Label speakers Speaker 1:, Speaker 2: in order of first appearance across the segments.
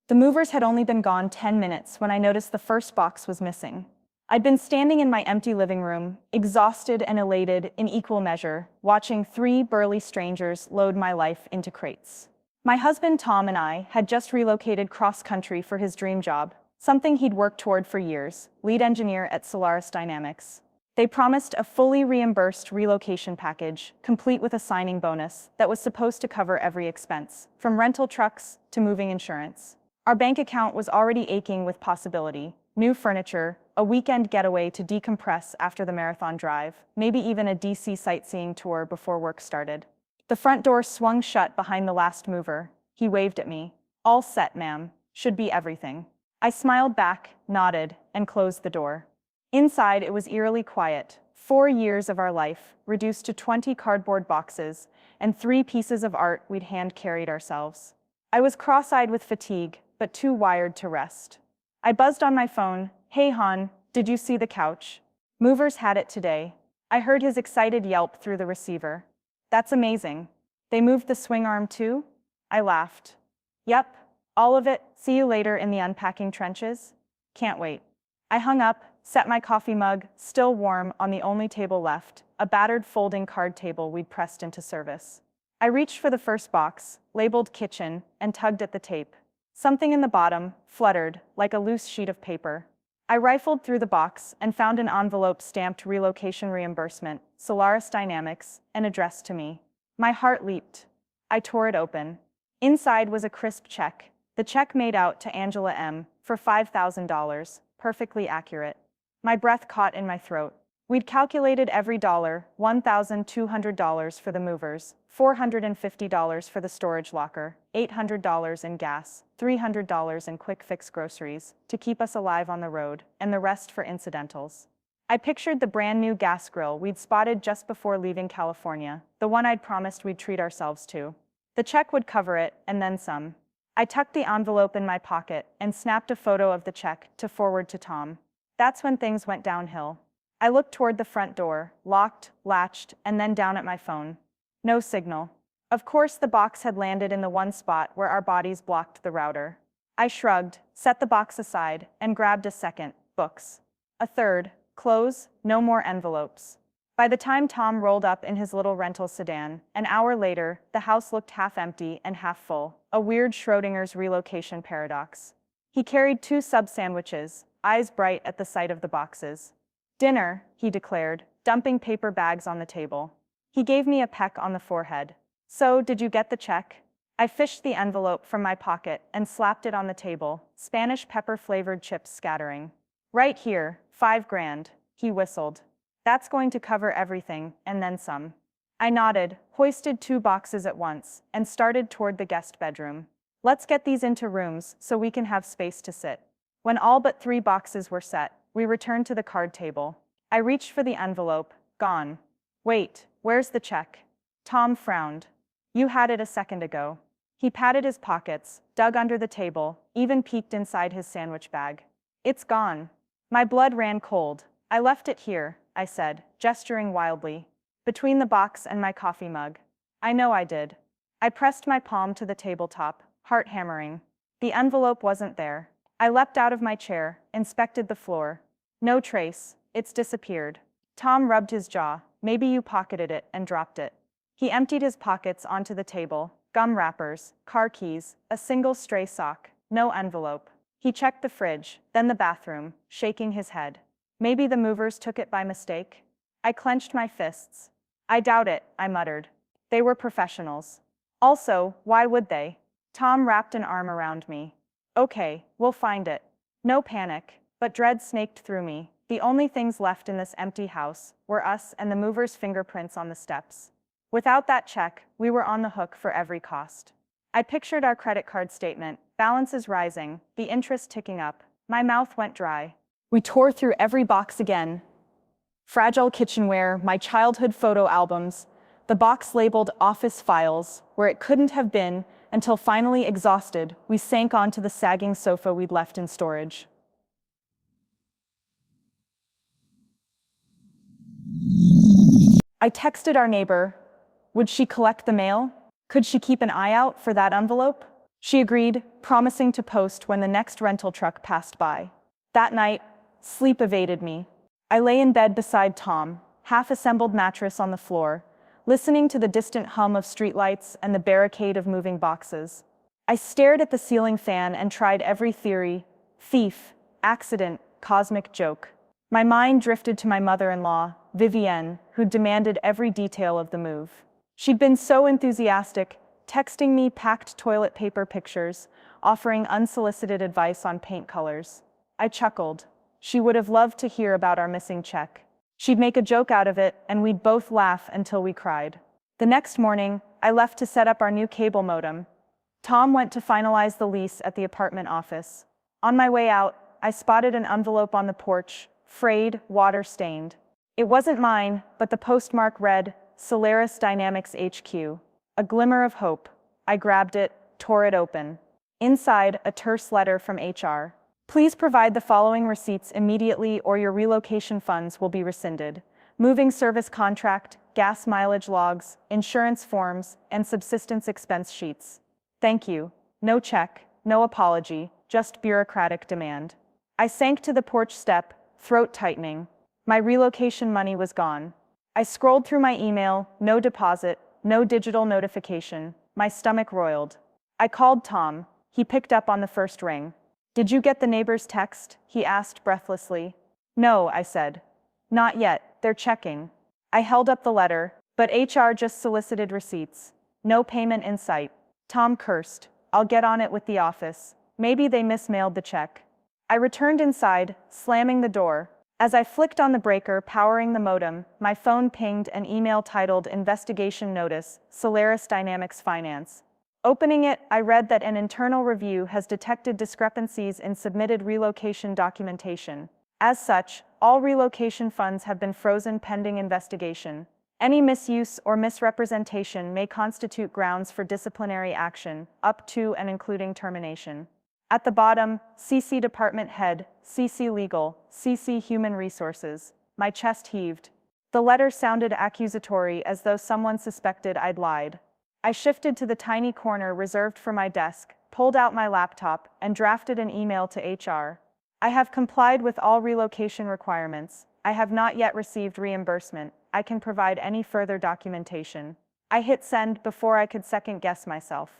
Speaker 1: The movers had only been gone 10 minutes when I noticed the first box was missing. I'd been standing in my empty living room, exhausted and elated in equal measure, watching three burly strangers load my life into crates. My husband Tom and I had just relocated cross-country for his dream job, something he'd worked toward for years, lead engineer at Solaris Dynamics. They promised a fully reimbursed relocation package, complete with a signing bonus that was supposed to cover every expense, from rental trucks to moving insurance. Our bank account was already aching with possibility: new furniture, a weekend getaway to decompress after the marathon drive, maybe even a DC sightseeing tour before work started. The front door swung shut behind the last mover. He waved at me. "All set, ma'am. Should be everything." I smiled back, nodded, and closed the door. Inside, it was eerily quiet. 4 years of our life, reduced to 20 cardboard boxes and 3 pieces of art we'd hand-carried ourselves. I was cross-eyed with fatigue, but too wired to rest. I buzzed on my phone. "Hey hon, did you see the couch? Movers had it today." I heard his excited yelp through the receiver. "That's amazing. They moved the swing arm too?" I laughed. "Yep, all of it. See you later in the unpacking trenches." "Can't wait." I hung up, set my coffee mug, still warm, on the only table left, a battered folding card table we'd pressed into service. I reached for the first box, labeled kitchen, and tugged at the tape. Something in the bottom fluttered, like a loose sheet of paper. I rifled through the box and found an envelope stamped relocation reimbursement, Solaris Dynamics, and addressed to me. My heart leaped. I tore it open. Inside was a crisp check. The check made out to Angela M. for $5,000, perfectly accurate. My breath caught in my throat. We'd calculated every dollar: $1,200 for the movers, $450 for the storage locker, $800 in gas, $300 in quick-fix groceries to keep us alive on the road, and the rest for incidentals. I pictured the brand-new gas grill we'd spotted just before leaving California, the one I'd promised we'd treat ourselves to. The check would cover it, and then some. I tucked the envelope in my pocket and snapped a photo of the check to forward to Tom. That's when things went downhill. I looked toward the front door, locked, latched, and then down at my phone. No signal. Of course, the box had landed in the one spot where our bodies blocked the router. I shrugged, set the box aside, and grabbed a second: books. A third: clothes, no more envelopes. By the time Tom rolled up in his little rental sedan, an hour later, the house looked half empty and half full, a weird Schrodinger's relocation paradox. He carried 2 sub-sandwiches, eyes bright at the sight of the boxes. "Dinner," he declared, dumping paper bags on the table. He gave me a peck on the forehead. "So, did you get the check?" I fished the envelope from my pocket and slapped it on the table, Spanish pepper-flavored chips scattering. "Right here, $5,000, he whistled. "That's going to cover everything, and then some." I nodded, hoisted 2 boxes at once, and started toward the guest bedroom. "Let's get these into rooms so we can have space to sit." When all but 3 boxes were set, we returned to the card table. I reached for the envelope. Gone. "Wait, where's the check?" Tom frowned. "You had it a second ago." He patted his pockets, dug under the table, even peeked inside his sandwich bag. "It's gone." My blood ran cold. "I left it here," I said, gesturing wildly, "between the box and my coffee mug." "I know I did." I pressed my palm to the tabletop, heart hammering. The envelope wasn't there. I leapt out of my chair, inspected the floor. No trace. It's disappeared. Tom rubbed his jaw. "Maybe you pocketed it and dropped it." He emptied his pockets onto the table. Gum wrappers, car keys, a single stray sock, no envelope. He checked the fridge, then the bathroom, shaking his head. "Maybe the movers took it by mistake?" I clenched my fists. "I doubt it," I muttered. "They were professionals. Also, why would they?" Tom wrapped an arm around me. "Okay, we'll find it." No panic, but dread snaked through me. The only things left in this empty house were us and the movers' fingerprints on the steps. Without that check, we were on the hook for every cost. I pictured our credit card statement, balances rising, the interest ticking up. My mouth went dry. We tore through every box again. Fragile kitchenware, my childhood photo albums, the box labeled office files, where it couldn't have been, until finally exhausted, we sank onto the sagging sofa we'd left in storage. I texted our neighbor. Would she collect the mail? Could she keep an eye out for that envelope? She agreed, promising to post when the next rental truck passed by. That night, sleep evaded me. I lay in bed beside Tom, half-assembled mattress on the floor, listening to the distant hum of streetlights and the barricade of moving boxes. I stared at the ceiling fan and tried every theory: thief, accident, cosmic joke. My mind drifted to my mother-in-law, Vivienne, who demanded every detail of the move. She'd been so enthusiastic, texting me packed toilet paper pictures, offering unsolicited advice on paint colors. I chuckled. She would have loved to hear about our missing check. She'd make a joke out of it, and we'd both laugh until we cried. The next morning, I left to set up our new cable modem. Tom went to finalize the lease at the apartment office. On my way out, I spotted an envelope on the porch, frayed, water-stained. It wasn't mine, but the postmark read, Solaris Dynamics HQ. A glimmer of hope. I grabbed it, tore it open. Inside, a terse letter from HR. Please provide the following receipts immediately or your relocation funds will be rescinded. Moving service contract, gas mileage logs, insurance forms, and subsistence expense sheets. Thank you. No check, no apology, just bureaucratic demand. I sank to the porch step, throat tightening. My relocation money was gone. I scrolled through my email, no deposit, no digital notification. My stomach roiled. I called Tom. He picked up on the first ring. Did you get the neighbor's text? He asked breathlessly. No, I said. Not yet, they're checking. I held up the letter, but HR just solicited receipts. No payment in sight. Tom cursed. I'll get on it with the office. Maybe they mismailed the check. I returned inside, slamming the door. As I flicked on the breaker powering the modem, my phone pinged an email titled Investigation Notice, Solaris Dynamics Finance. Opening it, I read that an internal review has detected discrepancies in submitted relocation documentation. As such, all relocation funds have been frozen pending investigation. Any misuse or misrepresentation may constitute grounds for disciplinary action, up to and including termination. At the bottom, CC Department Head, CC Legal, CC Human Resources. My chest heaved. The letter sounded accusatory, as though someone suspected I'd lied. I shifted to the tiny corner reserved for my desk, pulled out my laptop, and drafted an email to HR. I have complied with all relocation requirements. I have not yet received reimbursement. I can provide any further documentation. I hit send before I could second-guess myself.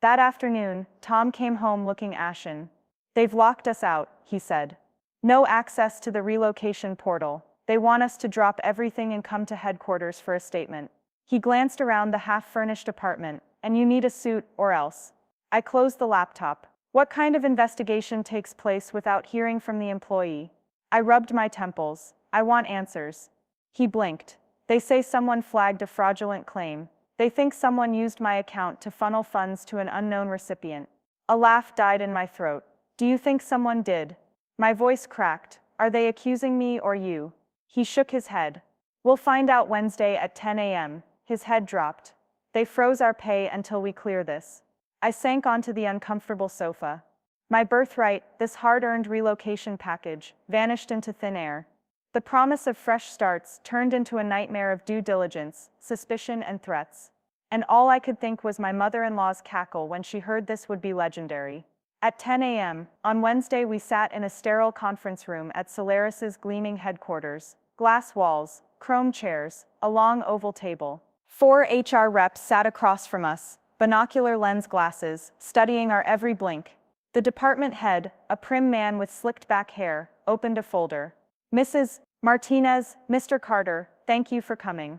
Speaker 1: That afternoon, Tom came home looking ashen. They've locked us out, he said. No access to the relocation portal. They want us to drop everything and come to headquarters for a statement. He glanced around the half-furnished apartment. And you need a suit, or else. I closed the laptop. What kind of investigation takes place without hearing from the employee? I rubbed my temples. I want answers. He blinked. They say someone flagged a fraudulent claim. They think someone used my account to funnel funds to an unknown recipient. A laugh died in my throat. Do you think someone did? My voice cracked. Are they accusing me or you? He shook his head. We'll find out Wednesday at 10 a.m. His head dropped. They froze our pay until we clear this. I sank onto the uncomfortable sofa. My birthright, this hard-earned relocation package, vanished into thin air. The promise of fresh starts turned into a nightmare of due diligence, suspicion, and threats. And all I could think was my mother-in-law's cackle when she heard this would be legendary. At 10 a.m., on Wednesday, we sat in a sterile conference room at Solaris's gleaming headquarters. Glass walls, chrome chairs, a long oval table. 4 HR reps sat across from us, binocular lens glasses, studying our every blink. The department head, a prim man with slicked back hair, opened a folder. Mrs. Martinez, Mr. Carter, thank you for coming.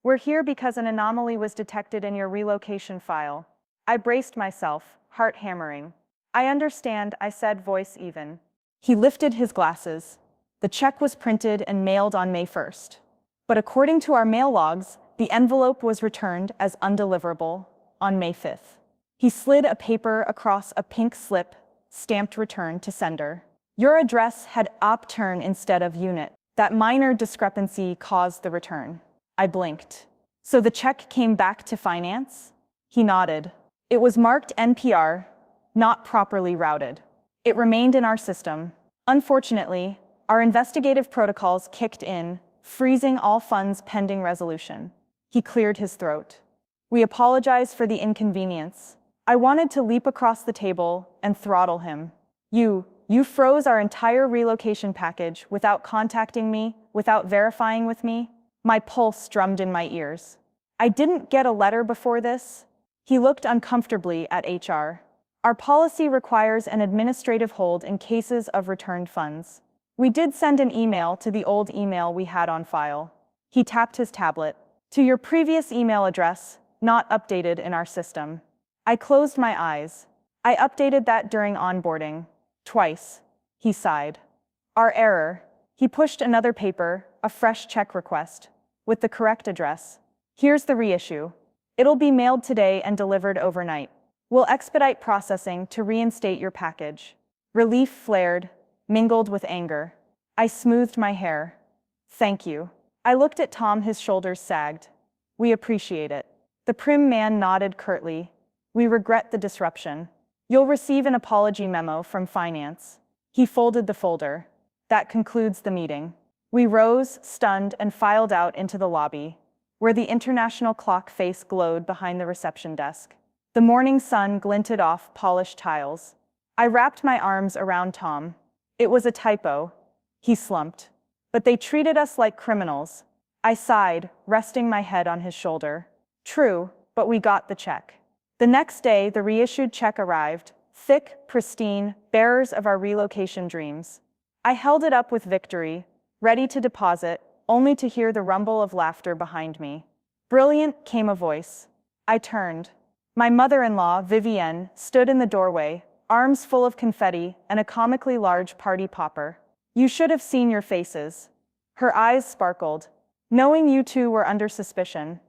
Speaker 1: We're here because an anomaly was detected in your relocation file. I braced myself, heart hammering. I understand, I said, voice even. He lifted his glasses. The check was printed and mailed on May 1st. But according to our mail logs, the envelope was returned as undeliverable on May 5th. He slid a paper across a pink slip, stamped return to sender. Your address had op-turn instead of unit. That minor discrepancy caused the return. I blinked. So the check came back to finance? He nodded. It was marked NPR, not properly routed. It remained in our system. Unfortunately, our investigative protocols kicked in, freezing all funds pending resolution. He cleared his throat. We apologize for the inconvenience. I wanted to leap across the table and throttle him. You froze our entire relocation package without contacting me, without verifying with me. My pulse drummed in my ears. I didn't get a letter before this. He looked uncomfortably at HR. Our policy requires an administrative hold in cases of returned funds. We did send an email to the old email we had on file. He tapped his tablet. To your previous email address, not updated in our system. I closed my eyes. I updated that during onboarding. Twice. He sighed. Our error. He pushed another paper, a fresh check request, with the correct address. Here's the reissue. It'll be mailed today and delivered overnight. We'll expedite processing to reinstate your package. Relief flared, mingled with anger. I smoothed my hair. Thank you. I looked at Tom, his shoulders sagged. We appreciate it. The prim man nodded curtly. We regret the disruption. You'll receive an apology memo from finance. He folded the folder. That concludes the meeting. We rose, stunned, and filed out into the lobby, where the international clock face glowed behind the reception desk. The morning sun glinted off polished tiles. I wrapped my arms around Tom. It was a typo. He slumped. But they treated us like criminals. I sighed, resting my head on his shoulder. True, but we got the check. The next day, the reissued check arrived, thick, pristine, bearers of our relocation dreams. I held it up with victory, ready to deposit, only to hear the rumble of laughter behind me. Brilliant, came a voice. I turned. My mother-in-law, Vivienne, stood in the doorway, arms full of confetti and a comically large party popper. You should have seen your faces. Her eyes sparkled. Knowing you two were under suspicion.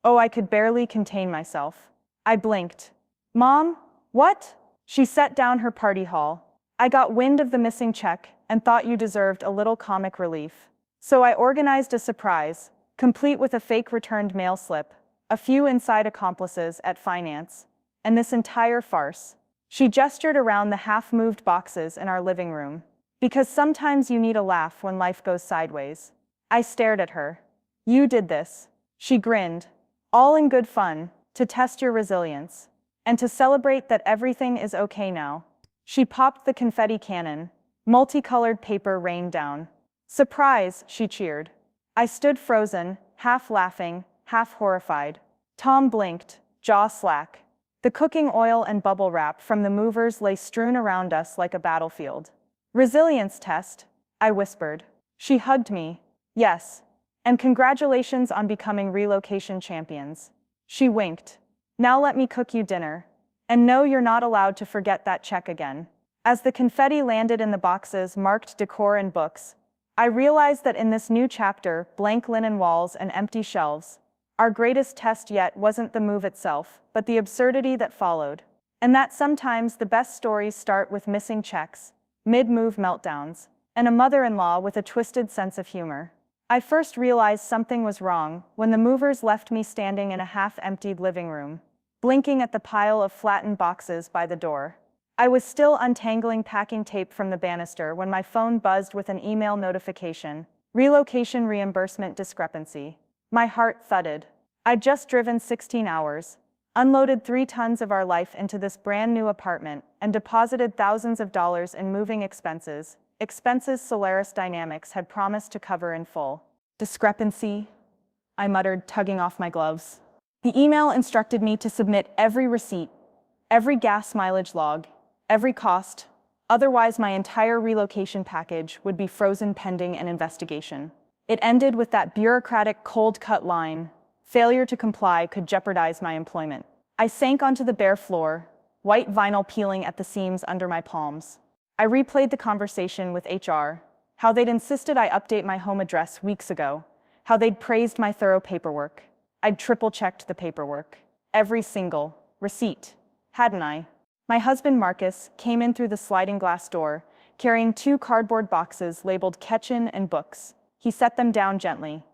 Speaker 1: Oh, I could barely contain myself. I blinked. Mom, what? She set down her party haul. I got wind of the missing check and thought you deserved a little comic relief. So I organized a surprise, complete with a fake returned mail slip, a few inside accomplices at finance, and this entire farce. She gestured around the half-moved boxes in our living room. Because sometimes you need a laugh when life goes sideways. I stared at her. You did this. She grinned. All in good fun, to test your resilience. And to celebrate that everything is okay now. She popped the confetti cannon. Multicolored paper rained down. Surprise, she cheered. I stood frozen, half laughing, half horrified. Tom blinked, jaw slack. The cooking oil and bubble wrap from the movers lay strewn around us like a battlefield. Resilience test, I whispered. She hugged me. Yes. And congratulations on becoming relocation champions. She winked. Now let me cook you dinner. And no, you're not allowed to forget that check again. As the confetti landed in the boxes marked decor and books, I realized that in this new chapter, blank linen walls and empty shelves, our greatest test yet wasn't the move itself, but the absurdity that followed. And that sometimes the best stories start with missing checks, mid-move meltdowns, and a mother-in-law with a twisted sense of humor. I first realized something was wrong when the movers left me standing in a half-emptied living room, blinking at the pile of flattened boxes by the door. I was still untangling packing tape from the banister when my phone buzzed with an email notification. Relocation reimbursement discrepancy. My heart thudded. I'd just driven 16 hours, unloaded 3 tons of our life into this brand new apartment, and deposited thousands of dollars in moving expenses Solaris Dynamics had promised to cover in full. Discrepancy, I muttered, tugging off my gloves. The email instructed me to submit every receipt, every gas mileage log, every cost, otherwise my entire relocation package would be frozen pending an investigation. It ended with that bureaucratic cold-cut line, failure to comply could jeopardize my employment. I sank onto the bare floor, white vinyl peeling at the seams under my palms. I replayed the conversation with HR, how they'd insisted I update my home address weeks ago, how they'd praised my thorough paperwork. I'd triple-checked the paperwork. Every single receipt. Hadn't I? My husband Marcus came in through the sliding glass door, carrying 2 cardboard boxes labeled Kitchen and Books. He set them down gently.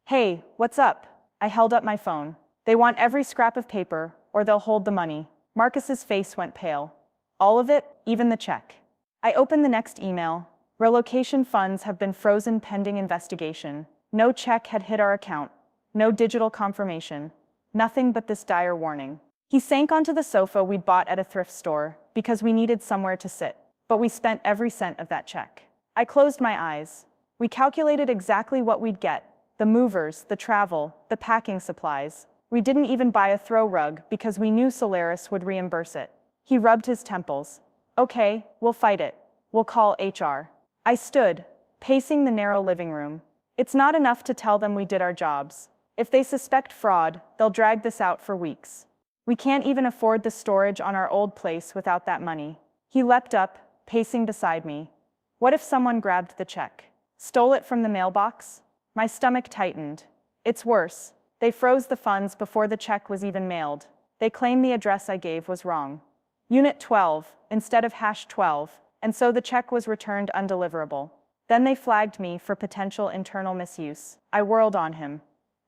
Speaker 1: Hey, what's up? I held up my phone. They want every scrap of paper, or they'll hold the money. Marcus's face went pale. All of it, even the check. I opened the next email. Relocation funds have been frozen pending investigation. No check had hit our account. No digital confirmation. Nothing but this dire warning. He sank onto the sofa we'd bought at a thrift store because we needed somewhere to sit. But we spent every cent of that check. I closed my eyes. We calculated exactly what we'd get: the movers, the travel, the packing supplies. We didn't even buy a throw rug because we knew Solaris would reimburse it. He rubbed his temples. Okay, we'll fight it. We'll call HR. I stood, pacing the narrow living room. It's not enough to tell them we did our jobs. If they suspect fraud, they'll drag this out for weeks. We can't even afford the storage on our old place without that money. He leapt up, pacing beside me. What if someone grabbed the check? Stole it from the mailbox? My stomach tightened. It's worse. They froze the funds before the check was even mailed. They claim the address I gave was wrong. Unit 12 instead of #12, and so the check was returned undeliverable. Then they flagged me for potential internal misuse. I whirled on him.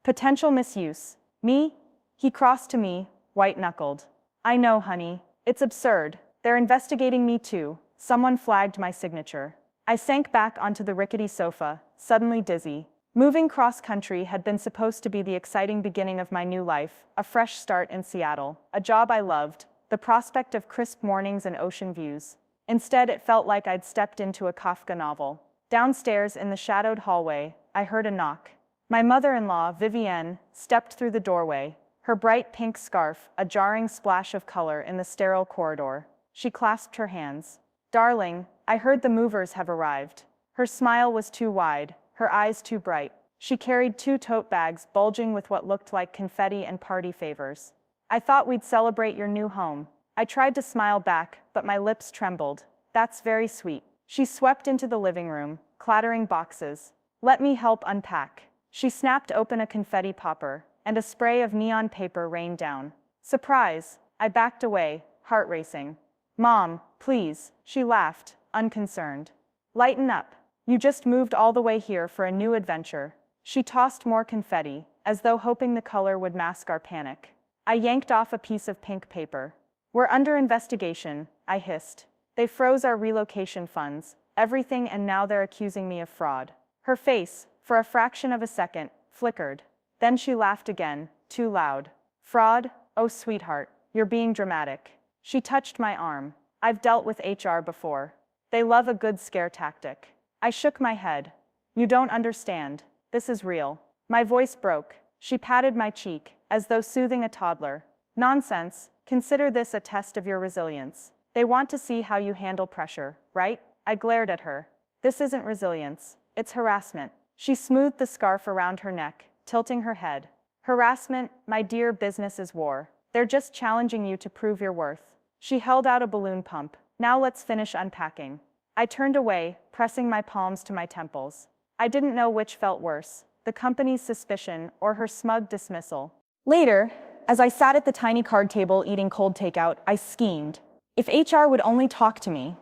Speaker 1: Potential misuse? Me? He crossed to me, white-knuckled. I know, honey. It's absurd. They're investigating me too. Someone flagged my signature. I sank back onto the rickety sofa, suddenly dizzy. Moving cross-country had been supposed to be the exciting beginning of my new life, a fresh start in Seattle, a job I loved, the prospect of crisp mornings and ocean views. Instead, it felt like I'd stepped into a Kafka novel. Downstairs in the shadowed hallway, I heard a knock. My mother-in-law, Vivienne, stepped through the doorway, her bright pink scarf a jarring splash of color in the sterile corridor. She clasped her hands. Darling, I heard the movers have arrived. Her smile was too wide, her eyes too bright. She carried 2 tote bags bulging with what looked like confetti and party favors. I thought we'd celebrate your new home. I tried to smile back, but my lips trembled. That's very sweet. She swept into the living room, clattering boxes. Let me help unpack. She snapped open a confetti popper, and a spray of neon paper rained down. Surprise! I backed away, heart racing. Mom, please, she laughed, unconcerned. Lighten up. You just moved all the way here for a new adventure. She tossed more confetti, as though hoping the color would mask our panic. I yanked off a piece of pink paper. We're under investigation, I hissed. They froze our relocation funds, everything, and now they're accusing me of fraud. Her face, for a fraction of a second, flickered. Then she laughed again, too loud. Fraud? Oh, sweetheart, you're being dramatic. She touched my arm. I've dealt with HR before. They love a good scare tactic. I shook my head. You don't understand. This is real. My voice broke. She patted my cheek, as though soothing a toddler. Nonsense. Consider this a test of your resilience. They want to see how you handle pressure, right? I glared at her. This isn't resilience. It's harassment. She smoothed the scarf around her neck, tilting her head. Harassment, my dear, business is war. They're just challenging you to prove your worth. She held out a balloon pump. Now let's finish unpacking. I turned away, pressing my palms to my temples. I didn't know which felt worse, the company's suspicion or her smug dismissal. Later, as I sat at the tiny card table eating cold takeout, I schemed. If HR would only talk to me.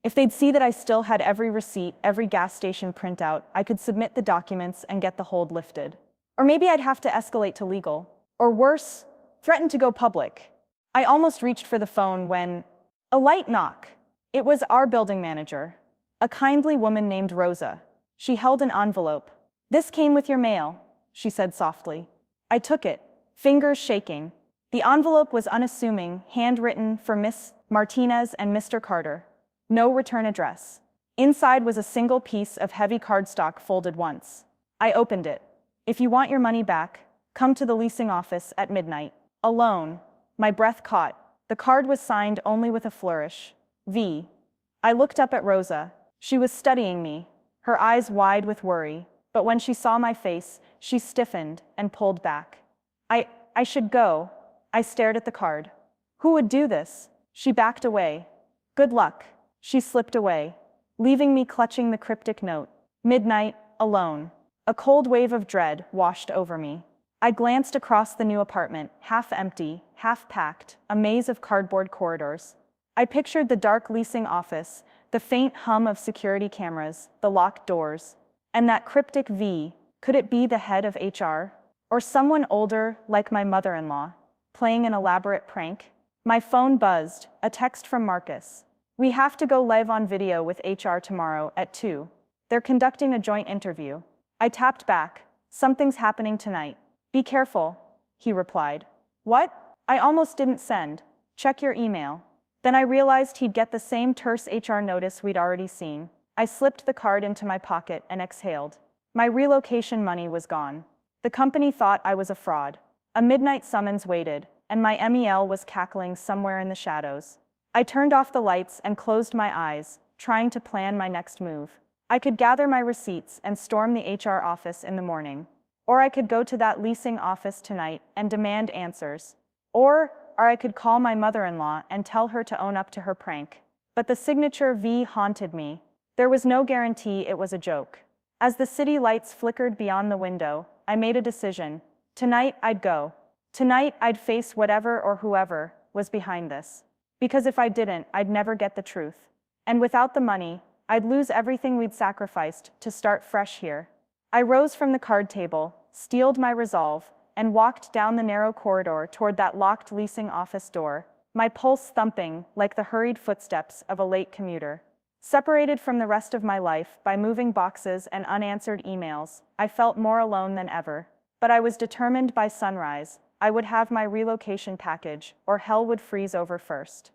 Speaker 1: If they'd see that I still had every receipt, every gas station printout, I could submit the documents and get the hold lifted. Or maybe I'd have to escalate to legal. Or worse, threaten to go public. I almost reached for the phone when a light knock. It was our building manager, a kindly woman named Rosa. She held an envelope. This came with your mail, she said softly. I took it, fingers shaking. The envelope was unassuming, handwritten for Miss Martinez and Mr. Carter. No return address. Inside was a single piece of heavy cardstock folded once. I opened it. If you want your money back, come to the leasing office at midnight. Alone. My breath caught. The card was signed only with a flourish. V. I looked up at Rosa. She was studying me, her eyes wide with worry, but when she saw my face, she stiffened and pulled back. I should go. I stared at the card. Who would do this? She backed away. Good luck. She slipped away, leaving me clutching the cryptic note. Midnight, alone. A cold wave of dread washed over me. I glanced across the new apartment, half empty, half packed, a maze of cardboard corridors. I pictured the dark leasing office, the faint hum of security cameras, the locked doors, and that cryptic V. Could it be the head of HR? Or someone older, like my mother-in-law, playing an elaborate prank? My phone buzzed, a text from Marcus. We have to go live on video with HR tomorrow at 2. They're conducting a joint interview. I tapped back. Something's happening tonight. Be careful, he replied. What? I almost didn't send. Check your email. Then I realized he'd get the same terse HR notice we'd already seen. I slipped the card into my pocket and exhaled. My relocation money was gone. The company thought I was a fraud. A midnight summons waited, and my MEL was cackling somewhere in the shadows. I turned off the lights and closed my eyes, trying to plan my next move. I could gather my receipts and storm the HR office in the morning. Or I could go to that leasing office tonight and demand answers. Or I could call my mother-in-law and tell her to own up to her prank. But the signature V haunted me. There was no guarantee it was a joke. As the city lights flickered beyond the window, I made a decision. Tonight I'd go. Tonight I'd face whatever or whoever was behind this. Because if I didn't, I'd never get the truth. And without the money, I'd lose everything we'd sacrificed to start fresh here. I rose from the card table, steeled my resolve, and walked down the narrow corridor toward that locked leasing office door, my pulse thumping like the hurried footsteps of a late commuter. Separated from the rest of my life by moving boxes and unanswered emails, I felt more alone than ever. But I was determined by sunrise, I would have my relocation package, or hell would freeze over first.